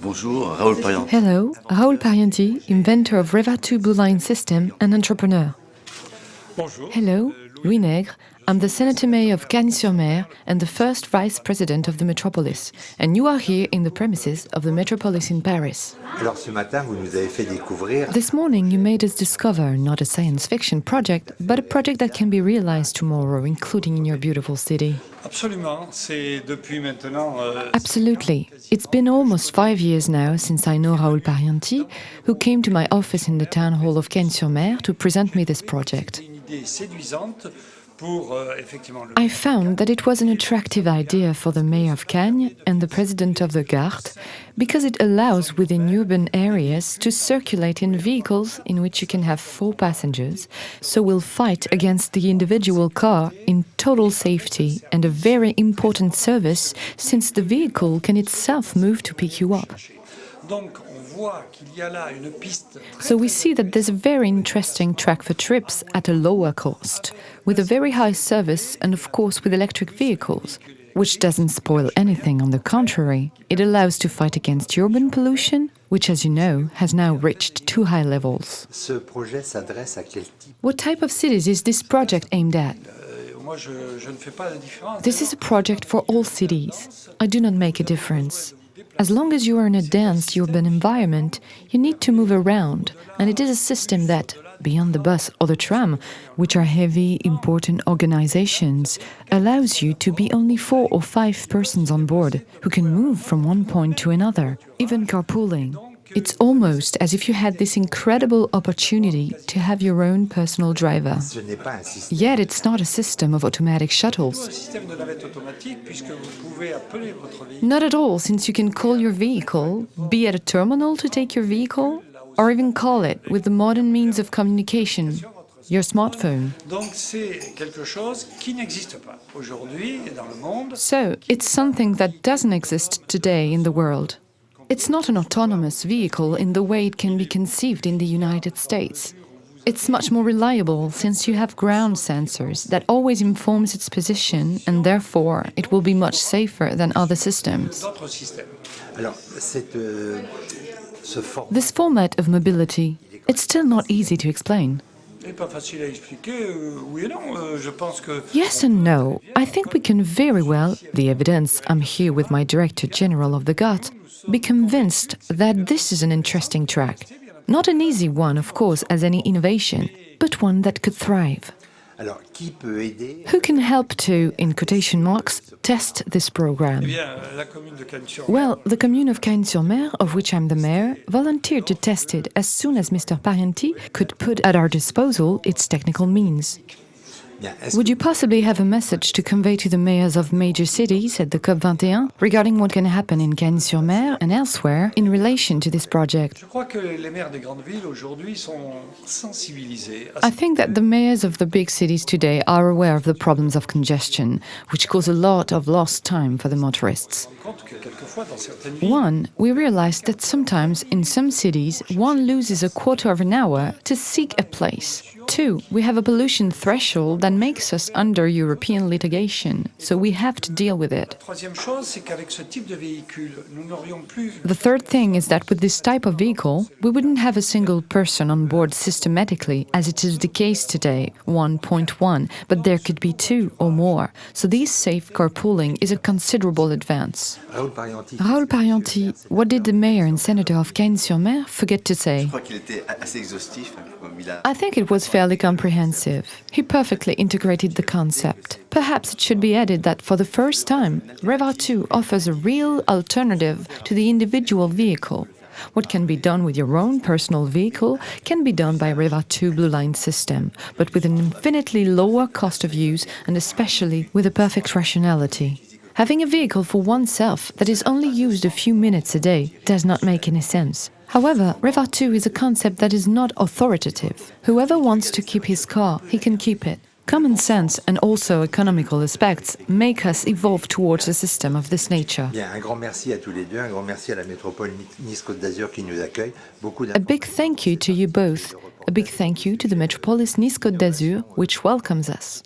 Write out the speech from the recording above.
Bonjour, Raoul Parian. Hello, Raoul Parian, inventor of REVA2 Blue Line system and entrepreneur. Hello, Louis Nègre. I'm the Senator Mayor of Cagnes-sur-Mer and the first Vice President of the Metropolis. And you are here in the premises of the Metropolis in Paris. Alors ce matin, vous nous avez fait découvrir. This morning you made us discover not a science fiction project, but a project that can be realized tomorrow, including in your beautiful city. Absolutely. It's been almost 5 years now since I know Raoul Parian, who came to my office in the town hall of Cagnes-sur-Mer to present me this project. I found that it was an attractive idea for the mayor of Cagnes and the president of the GART because it allows within urban areas to circulate in vehicles in which you can have 4 passengers, so we'll fight against the individual car in total safety and a very important service since the vehicle can itself move to pick you up. So we see that there's a very interesting track for trips at a lower cost, with a very high service and of course with electric vehicles, which doesn't spoil anything, on the contrary. It allows to fight against urban pollution, which as you know has now reached 2 high levels. What type of cities is this project aimed at? This is a project for all cities. I do not make a difference. As long as you are in a dense urban environment, you need to move around, and it is a system that, beyond the bus or the tram, which are heavy, important organizations, allows you to be only 4 or 5 persons on board, who can move from one point to another, even carpooling. It's almost as if you had this incredible opportunity to have your own personal driver. Yet it's not a system of automatic shuttles. Not at all, since you can call your vehicle, be at a terminal to take your vehicle, or even call it with the modern means of communication, your smartphone. So, it's something that doesn't exist today in the world. It's not an autonomous vehicle in the way it can be conceived in the United States. It's much more reliable since you have ground sensors that always informs its position, and therefore it will be much safer than other systems. This format of mobility, it's still not easy to explain. Yes and no. I think we can very well, the evidence, I'm here with my Director General of the GART, be convinced that this is an interesting track. Not an easy one, of course, as any innovation, but one that could thrive. Who can help to, in quotation marks, test this program? Well, the commune of Cagnes-sur-Mer, of which I'm the mayor, volunteered to test it as soon as Mr. Parian could put at our disposal its technical means. Would you possibly have a message to convey to the mayors of major cities at the COP21 regarding what can happen in Cagnes-sur-Mer and elsewhere in relation to this project? I think that the mayors of the big cities today are aware of the problems of congestion, which cause a lot of lost time for the motorists. 1. We realized that sometimes in some cities one loses a quarter of an hour to seek a place. 2. We have a pollution threshold that makes us under European litigation, so we have to deal with it. The third thing is that with this type of vehicle, we wouldn't have a single person on board systematically, as it is the case today, 1.1, but there could be 2 or more. So this safe carpooling is a considerable advance. Raoul Parian, what did the mayor and senator of Cagnes-sur-Mer forget to say? I think it was fairly comprehensive. He perfectly integrated the concept. Perhaps it should be added that for the first time, REVA2 offers a real alternative to the individual vehicle. What can be done with your own personal vehicle can be done by REVA2 Blue Line system, but with an infinitely lower cost of use and especially with a perfect rationality. Having a vehicle for oneself that is only used a few minutes a day does not make any sense. However, REVA2 is a concept that is not authoritative. Whoever wants to keep his car, he can keep it. Common sense and also economical aspects make us evolve towards a system of this nature. Bien, un grand merci à tous les deux, un grand merci à la métropole Nice-Côte d'Azur qui nous accueille. A big thank you to you both. A big thank you to the Metropolis Nice-Côte d'Azur, which welcomes us.